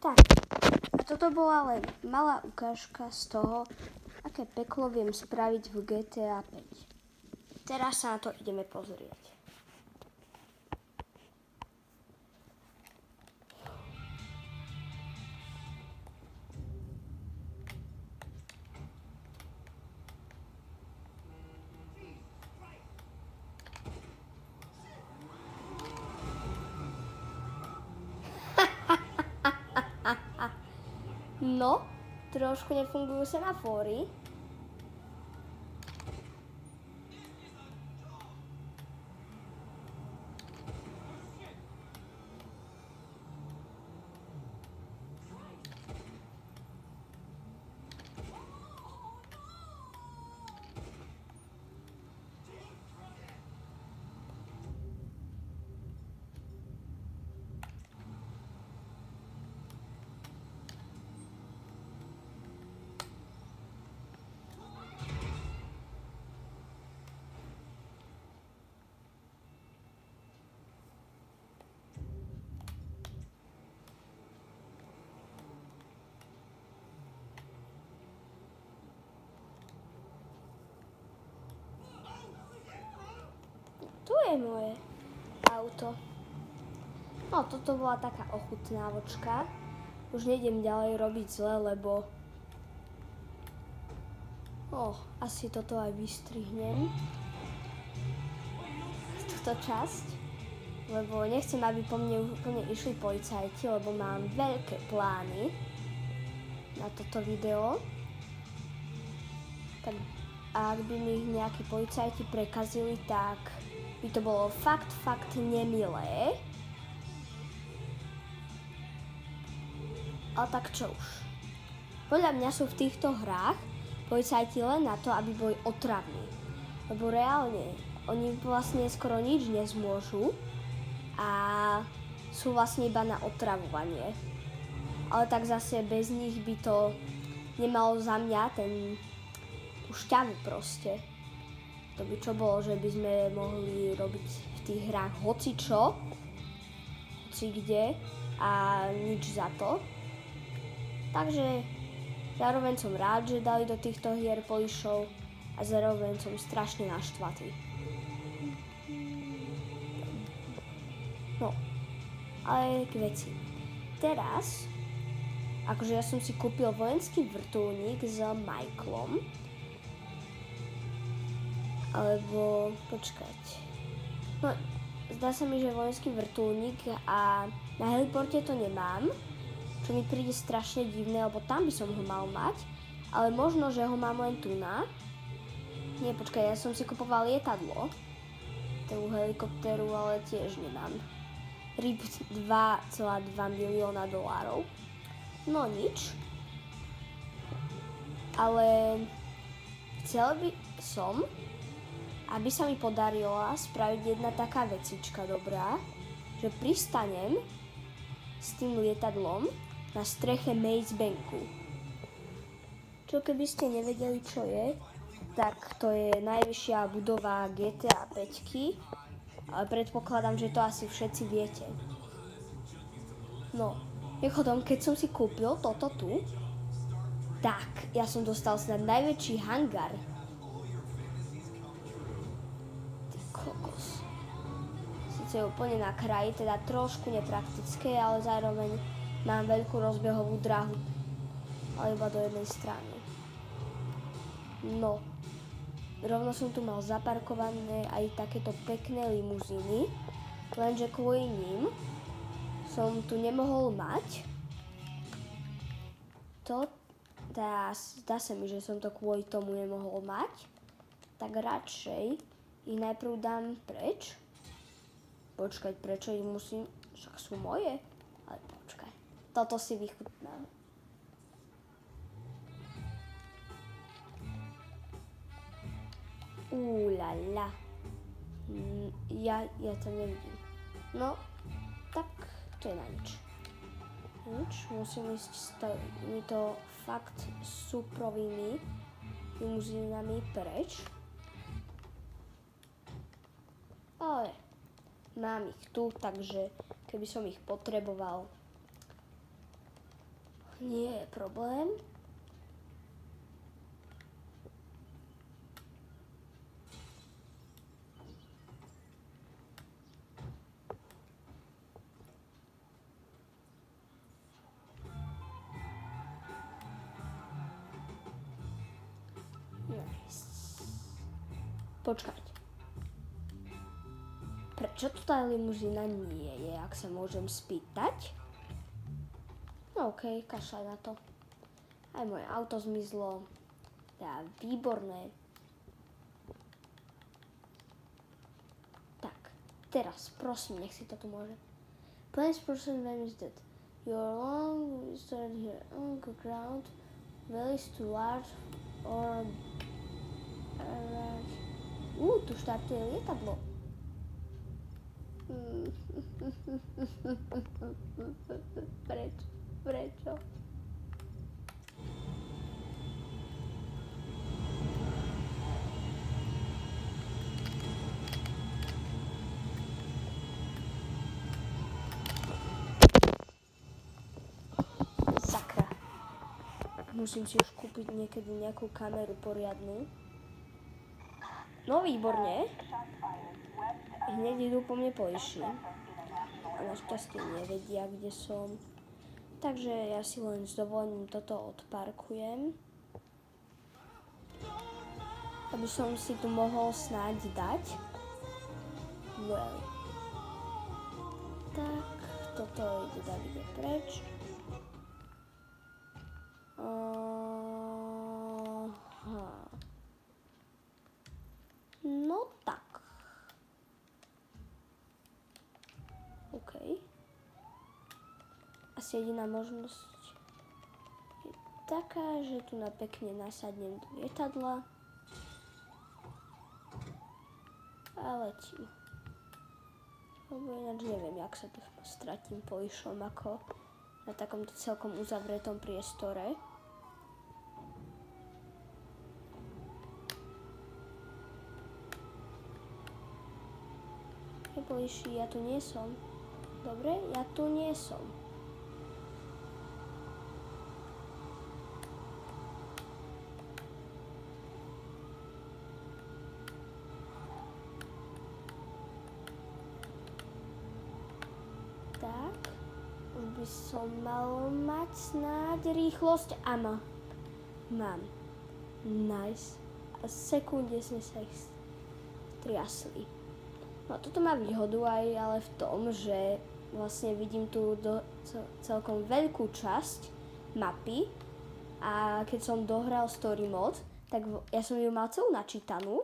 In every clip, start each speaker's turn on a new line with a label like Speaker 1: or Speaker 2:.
Speaker 1: Tak, a toto bola len malá ukážka z toho, aké peklo viem spraviť v GTA 5. Teraz sa na to ideme pozrieť. No, trošku nefungujú semafóry. Tu je moje auto. No, toto bola taká ochutnávočka. Už nejdem ďalej robiť zle, lebo... asi toto aj vystrihnem. Túto časť. Lebo nechcem, aby po mne úplne išli policajti, lebo mám veľké plány na toto video. Tak, a ak by mi ich nejakí policajti prekazili, tak by to bolo fakt nemilé. Ale tak čo už. Podľa mňa sú v týchto hrách policajti len na to, aby boli otravní. Lebo reálne, oni vlastne skoro nič nezmôžu a sú vlastne iba na otravovanie. Ale tak zase bez nich by to nemalo za mňa tú šťavu proste. To by čo bolo, že by sme mohli robiť v tých hrách hocičo, hocikde a nič za to. Takže zároveň som rád, že dali do týchto hier polišov a zároveň som strašne naštvatý. No, ale k veci. Teraz, akože ja som si kúpil vojenský vrtuľník s Michaelom, alebo, počkať. No, zdá sa mi, že vojenský vrtuľník a na heliporte to nemám, čo mi príde strašne divné, lebo tam by som ho mal mať, ale možno, že ho mám len tu na. Nie, počkaj, ja som si kupoval lietadlo, tú helikoptéru, ale tiež nemám. RIP 2,2 milióna dolárov. No nič. Ale chcel by som, aby sa mi podarila spraviť jedna taká vecička dobrá, že pristanem s tým lietadlom na streche Maze Banku. Čo keby ste nevedeli, čo je, tak to je najvyššia budova GTA 5, ale predpokladám, že to asi všetci viete. No, mimochodom, keď som si kúpil toto tu, tak ja som dostal snad najväčší hangár. Je úplne na kraji, teda trošku nepraktické, ale zároveň mám veľkú rozbehovú dráhu, ale iba do jednej strany. No, rovno som tu mal zaparkované aj takéto pekné limuzíny, lenže kvôli ním som tu nemohol mať. Zdá sa mi, že som to kvôli tomu nemohol mať, tak radšej ich najprv dám preč. Počkať, prečo ich musím? Však sú moje. Ale počkaj. Toto si vychutnám. Úlala. Ja to nevidím. No, tak to je na nič. Musím ísť s týmito fakt suprovými limuzínami preč. Ale mám ich tu, takže keby som ich potreboval, Nie je problém. Počkať. Prečo tu tá limuzína nie je, ak sa môžem spýtať? No okej, kašľaj na to. Aj moje auto zmizlo. Tá, výborné. Tak, teraz, prosím, nech si to tu môže. Place person name is dead. Your long started here on the ground. Well is too large or tu štartuje lietadlo. Prečo? Sakra. Musím si už kúpiť niekedy nejakú kameru poriadnu. No výborne. Hneď idú po mne poiši. A našťastie nevedia, kde som. Takže ja si len s dovolením toto odparkujem. Aby som si tu mohol snáď dať. Well. Tak, toto ide Davide preč. No tak. OK. Asi jediná možnosť je taká, že tu na pekne nasadnem do lietadla a letím. Lebo ináč neviem, jak sa tu stratím poišom ako na takomto celkom uzavretom priestore. Poiši, ja tu nie som. Dobre, ja tu nie som. Tak, už by som mal mať snáď rýchlosť. Áno, mám. Nice. A sekunde sme sa ich triasli. No toto má výhodu aj ale v tom, že vlastne vidím tu celkom veľkú časť mapy a keď som dohral story mod, tak ja som ju mal celú načítanú,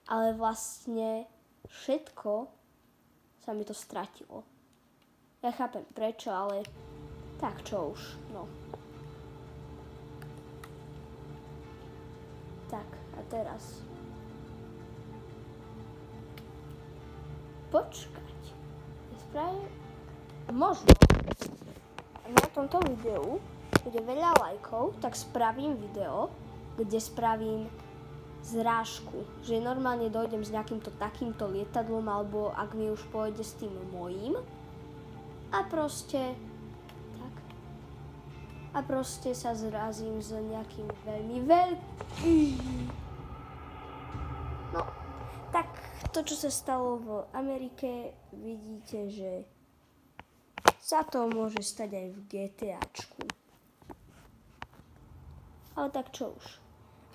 Speaker 1: ale vlastne všetko sa mi to stratilo. Ja chápem prečo, ale tak čo už, no. Tak, a teraz počkať. Možno na tomto videu bude veľa lajkov, tak spravím video, kde spravím zrážku. Že normálne dojdem s nejakýmto takýmto lietadlom, alebo ak mi už pôjde s tým mojím. A proste tak. A proste sa zrazím s nejakým veľmi veľkým. No, tak to, čo sa stalo v Amerike, vidíte, že sa to môže stať aj v GTAčku. Ale tak čo už.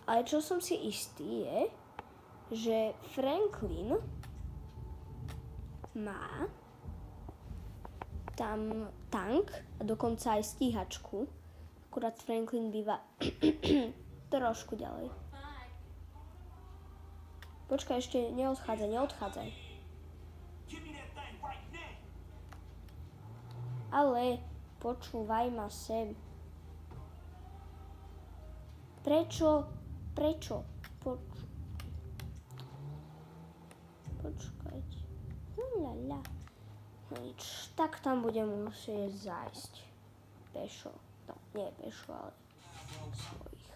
Speaker 1: Ale čo som si istý je, že Franklin má tam tank a dokonca aj stíhačku. Akurát Franklin býva trošku ďalej. Počkaj, ešte neodchádzaj. Ale počúvaj ma sem. Prečo? Počkajte. Lala. No nič, tak tam budem musieť zájsť. Pešo. No, nie pešo, ale svojich.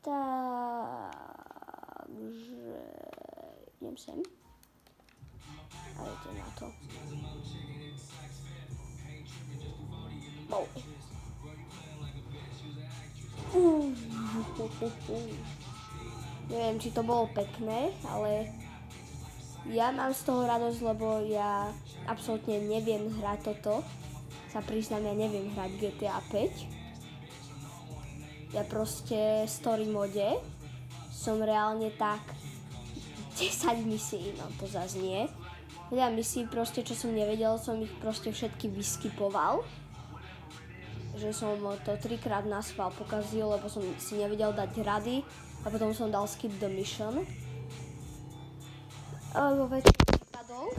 Speaker 1: Takže idem sem. A idem na to. Boj. Neviem, či to bolo pekné, ale ja mám z toho radosť, lebo ja absolútne neviem hrať toto. Sa priznám, ja neviem hrať GTA 5. Ja proste v story mode som reálne tak 10 misií, no to zase nie. Veľa misií proste, čo som nevedel, som ich proste všetky vyskipoval. Že som to 3-krát na schvál pokazil, lebo som si nevedel dať rady a potom som dal skip the mission. Ale vo väčšine prípadov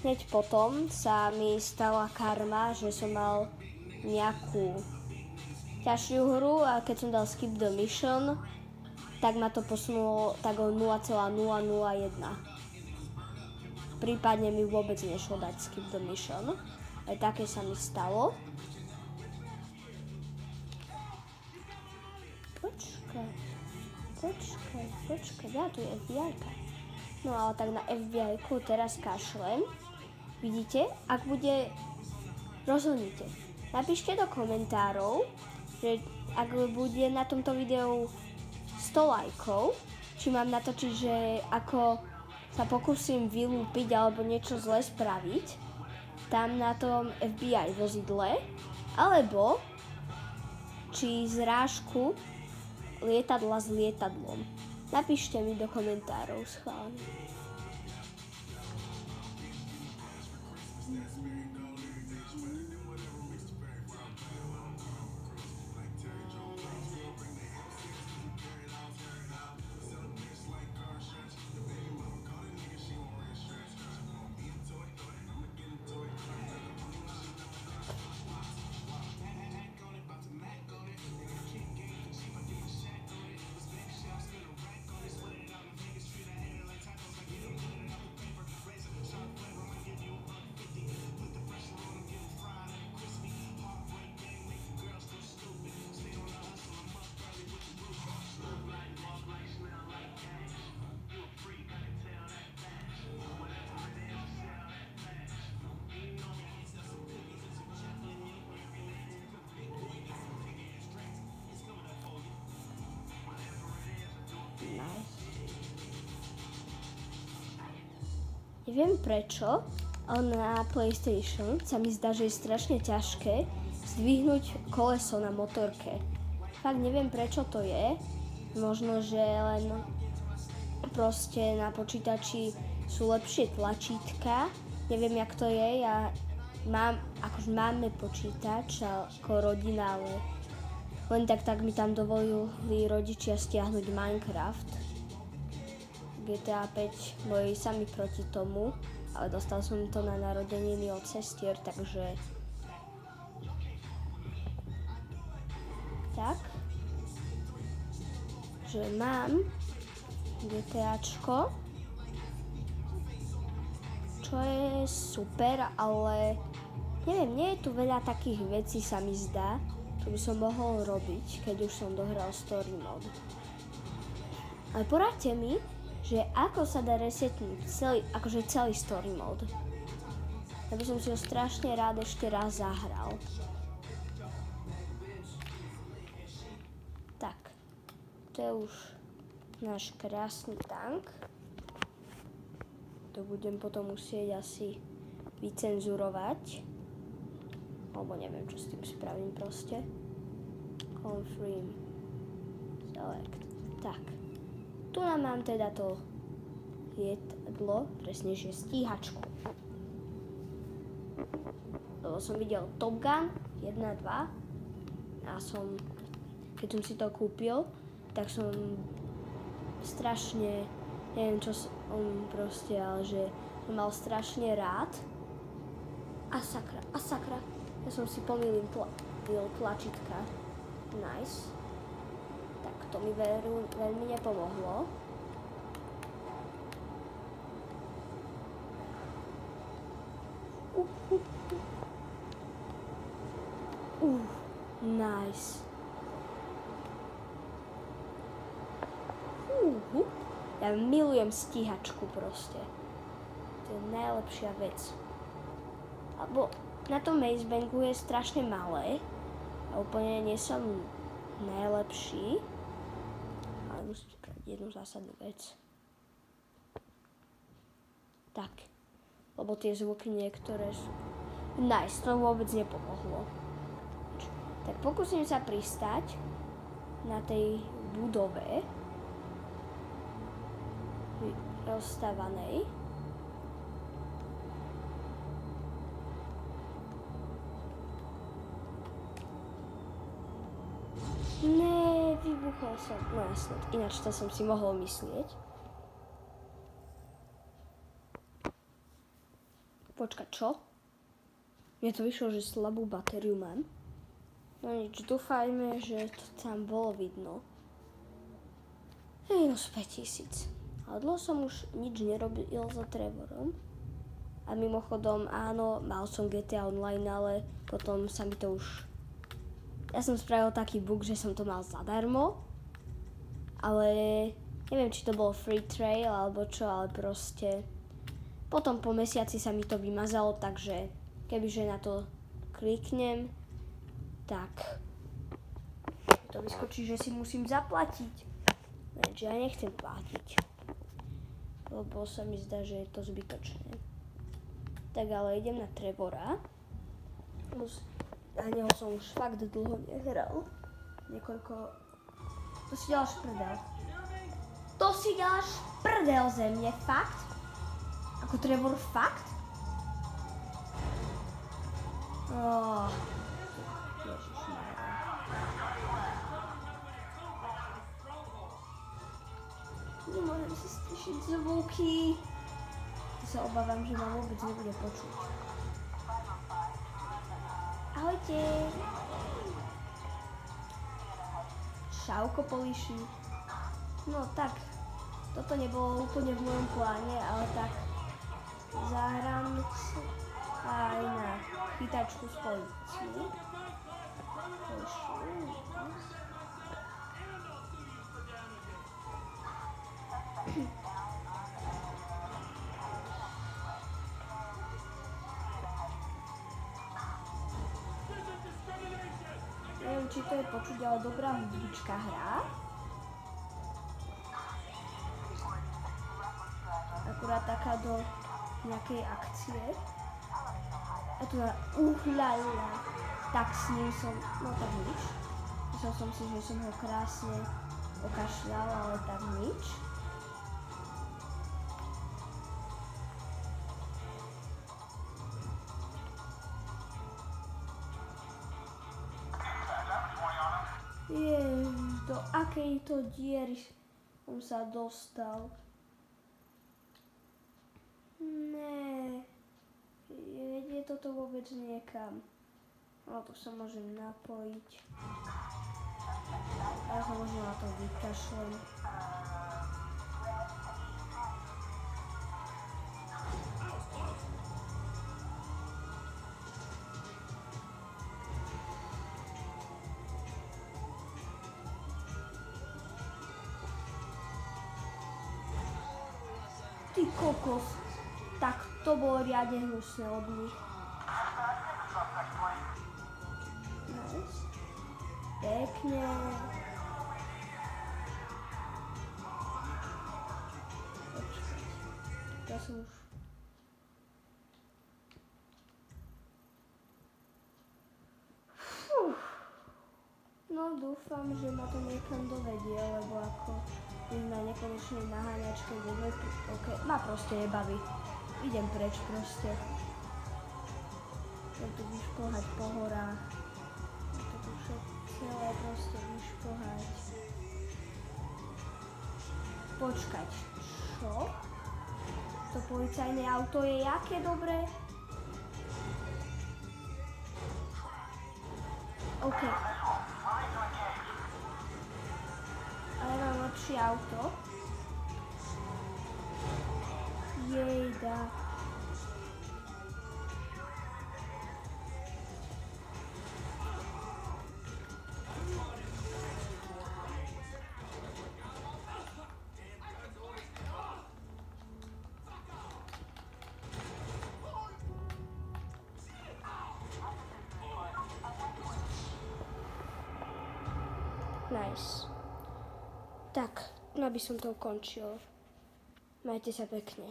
Speaker 1: hneď potom sa mi stala karma, že som mal nejakú ťažšiu hru a keď som dal skip the mission, tak ma to posunulo tak o 0,001. Prípadne mi vôbec nešlo dať skip the mission. Aj také sa mi stalo. Počkaj, ja tu je FBI-ka. No ale tak na FBI-ku teraz kašlem. Vidíte? Ak bude, rozhodnite. Napíšte do komentárov, že ak bude na tomto videu 100 lajkov, či mám natočiť, že ako sa pokúsim vylúpiť alebo niečo zle spraviť tam na tom FBI vozidle, alebo či zrážku lietadla s lietadlom. Napíšte mi do komentárov schválne. Neviem prečo, ale na PlayStation sa mi zdá, že je strašne ťažké zdvihnúť koleso na motorke. Fakt neviem prečo to je. Možno, že len proste na počítači sú lepšie tlačítka. Neviem, jak to je. Ja máme počítač ako rodina, ale len tak mi tam dovolili rodičia stiahnuť Minecraft. GTA 5 boli sami proti tomu, ale dostal som to na narodeniny od sestier, takže tak, že mám GTAčko, čo je super, ale neviem, nie je tu veľa takých vecí, sa mi zdá, čo by som mohol robiť, keď už som dohral story mode. Ale poradte mi, že ako sa dá resetnúť celý story mode. Ja by som si ho strašne rád ešte raz zahral. Tak, to je už náš krásny tank. To budem potom musieť asi vycenzurovať. Alebo neviem, čo s tým spravím proste. Confirm. Select. Tak. Tu mám teda to lietadlo, presne, že stíhačku. Lebo som videl Top Gun 1 a 2 a keď som si to kúpil, tak som strašne, neviem čo som proste, ale že som mal strašne rád. A sakra, ja som si pomýlil tlačítka. Nice. To mi veľmi nepomohlo. Nice. Ja milujem stíhačku proste. To je najlepšia vec. Alebo na tom Maze Banku je strašne malé a úplne nie som najlepší. Ale musím spraviť jednu zásadnú vec. Tak. Lebo tie zvuky niektoré sú... Nice, to vôbec nepomohlo. Tak pokúsim sa pristať na tej budove rozstávanej. Ne, vybuchol som. No jasne, ináč to som si mohol myslieť. Počkať, čo? Mne to vyšlo, že slabú batériu mám. No nič, dúfajme, že to tam bolo vidno. Minus 5000. Ale dlho som už nič nerobil za Trevorom. A mimochodom, áno, mal som GTA Online, ale potom sa mi to už... Ja som spravil taký bug, že som to mal zadarmo. Ale neviem, či to bolo free trial alebo čo, ale proste... Potom po mesiaci sa mi to vymazalo, takže kebyže na to kliknem, tak to vyskočí, že si musím zaplatiť. Lenže ja nechcem platiť, lebo sa mi zdá, že je to zbytočné. Tak ale idem na Trevora. Na neho som už fakt dlho nehral. To si ďalš prdel. To si ďalš prdel ze mne, fakt? Ako Trevor, fakt? Ježišmarja. Nemôžem si stišiť zvuky. Ja sa obávam, že ma vôbec nebude počuť. Ahojte. Šauko políši. No tak, toto nebolo úplne v mojom pláne, ale tak zahrám aj na chytačku s polícií. Neviem, či to je počuť, ale dobrá hudbička hrá. Akurát taká do nejakej akcie. A tu na uhľala. Tak s ním som, no tak nič. Myslel som si, že som ho krásne okašľal, ale tak nič. Do akej to diery som sa dostal. Ne, vedie toto vôbec niekam. No tu sa môžem napojiť. Ja sa možno na to vykašlem. Ty kokos. Tak to bolo riadne hnusné od nich. Nice. Pekne. Počkať. Ja som už... No dúfam, že ma to niekam dovedie, lebo ako byť na nekonečnej naháňačke v jednej prítoke ma proste nebaví. Idem preč proste. Idem tu vyšplhať po horách. To tu celé proste vyšplhať. Počkať, čo? To policajné auto je jaké dobré? OK. Ale mám lepšie auto. Jejda. Nice. Tak, no by som to ukončil. Majte sa pekne.